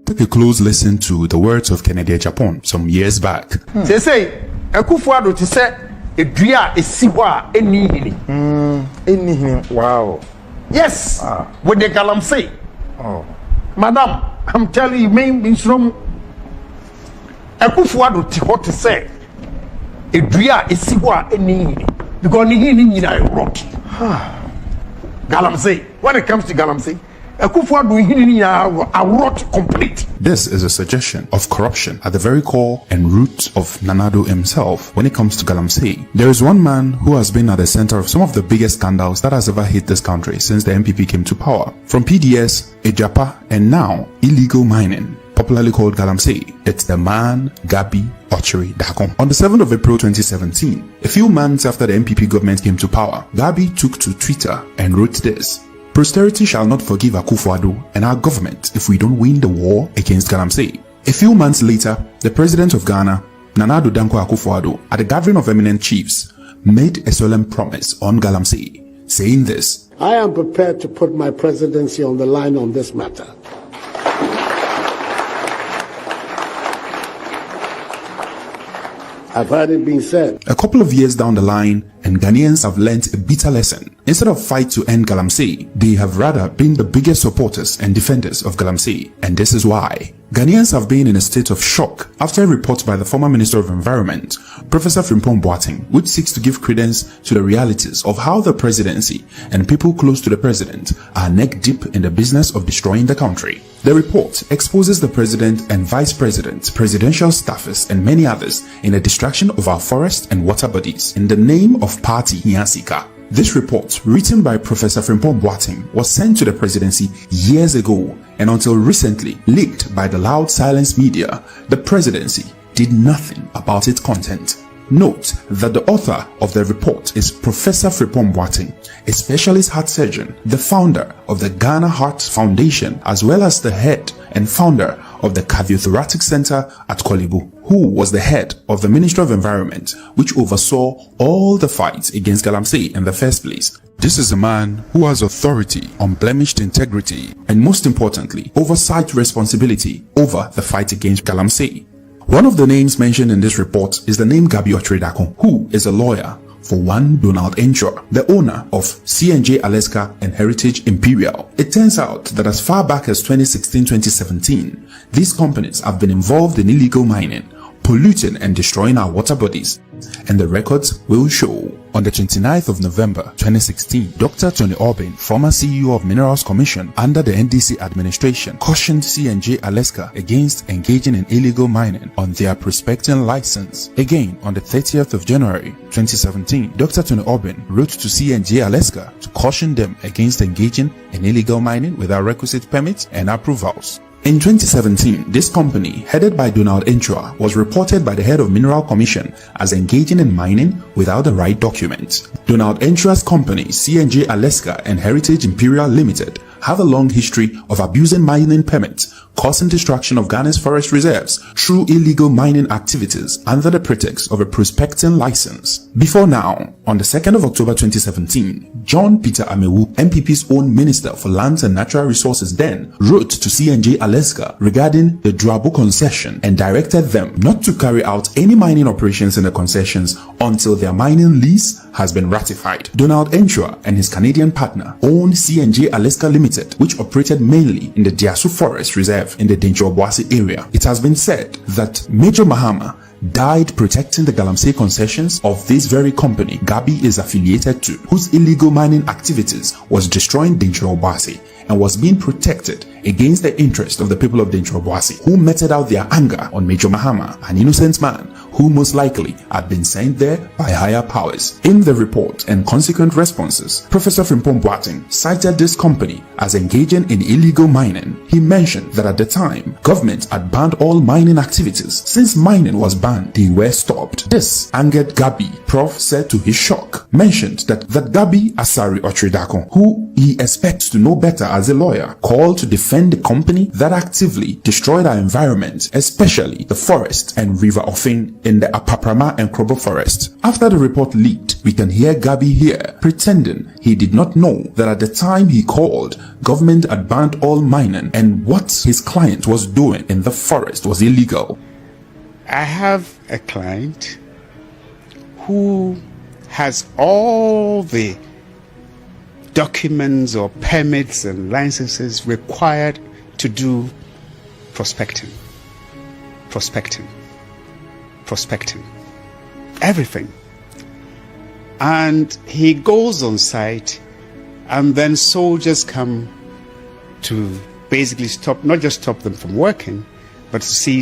Take a close listen to the words of Kennedy Japan some years back. They say, Akufuado to say, a dria is siwa any. Wow. Yes, what the galam say. Oh, Madam, I'm telling you, main means from Akufuado to say, a dria is siwa any. Because he rot. Galamsey. When it comes to Galamsey, a rot complete. This is a suggestion of corruption at the very core and root of Nanado himself. When it comes to Galamsey, there is one man who has been at the center of some of the biggest scandals that has ever hit this country since the MPP came to power. From PDS, Ejapa, and now illegal mining, popularly called Galamsey. It's the man Gabi Ochiri Dakom. On the 7th of April 2017, a few months after the MPP government came to power, Gabi took to Twitter and wrote this: "Posterity shall not forgive Akufo-Addo and our government if we don't win the war against Galamsey." A few months later, the president of Ghana, Nana Addo Dankwa Akufo-Addo, at a gathering of eminent chiefs, made a solemn promise on Galamsey, saying this: "I am prepared to put my presidency on the line on this matter. I've heard it being said." A couple of years down the line, and Ghanaians have learnt a bitter lesson. Instead of fight to end Galamsey, they have rather been the biggest supporters and defenders of Galamsey. And this is why. Ghanaians have been in a state of shock after a report by the former Minister of Environment, Professor Frimpong Boateng, which seeks to give credence to the realities of how the presidency and people close to the president are neck deep in the business of destroying the country. The report exposes the president and vice president, presidential staffers, and many others in the destruction of our forest and water bodies in the name of Party Hiansika. This report, written by Professor Frimpong Boateng, was sent to the presidency years ago, and until recently leaked by the loud silence media, the presidency did nothing about its content. Note that the author of the report is Professor Frimpong Boateng, a specialist heart surgeon, the founder of the Ghana Heart Foundation, as well as the head and founder of the Cardiothoracic Center at Kolebu, who was the head of the Ministry of Environment, which oversaw all the fights against Galamsey in the first place. This is a man who has authority, unblemished integrity, and most importantly, oversight responsibility over the fight against Galamsey. One of the names mentioned in this report is the name Gabi Otredakon, who is a lawyer for one Donald Ensure, the owner of C&J Alaska and Heritage Imperial. It turns out that as far back as 2016-2017, these companies have been involved in illegal mining, polluting and destroying our water bodies, and the records will show. On the 29th of November 2016, Dr. Tony Orbin, former CEO of Minerals Commission under the NDC administration, cautioned C&J Alaska against engaging in illegal mining on their prospecting license. Again, on the 30th of January 2017, Dr. Tony Orbin wrote to C&J Alaska to caution them against engaging in illegal mining without requisite permits and approvals. In 2017, this company, headed by Donald Ensure, was reported by the head of Mineral Commission as engaging in mining without the right documents. Donald Ensure's company, C&J Alaska and Heritage Imperial Limited, have a long history of abusing mining permits, causing destruction of Ghana's forest reserves through illegal mining activities under the pretext of a prospecting license. Before now, on the 2nd of October 2017, John Peter Amewu, MPP's own Minister for Lands and Natural Resources then, wrote to C&J Alaska regarding the Druabu concession and directed them not to carry out any mining operations in the concessions until their mining lease has been ratified. Donald Ensure and his Canadian partner owned C&J Alaska Limited, which operated mainly in the Diasu Forest Reserve in the Dencho-Obuasi area. It has been said that Major Mahama died protecting the Galamsey concessions of this very company Gabi is affiliated to, whose illegal mining activities was destroying Dencho-Obuasi and was being protected against the interest of the people of Dencho-Obuasi, who meted out their anger on Major Mahama, an innocent man who most likely had been sent there by higher powers. In the report and consequent responses, Professor Frimpong Boateng cited this company as engaging in illegal mining. He mentioned that at the time, government had banned all mining activities. Since mining was banned, they were stopped. This angered Gabi. Prof said to his shock, mentioned that Gabi Asari Otredakon, who he expects to know better as a lawyer, called to defend the company that actively destroyed our environment, especially the forest and River Offing in the Apaprama and Krobo forest. After the report leaked, we can hear Gabi here pretending he did not know that at the time he called, government had banned all mining and what his client was doing in the forest was illegal. I have a client who has all the documents or permits and licenses required to do prospecting, everything. And he goes on site, and then soldiers come to basically stop, not just stop them from working, but to seize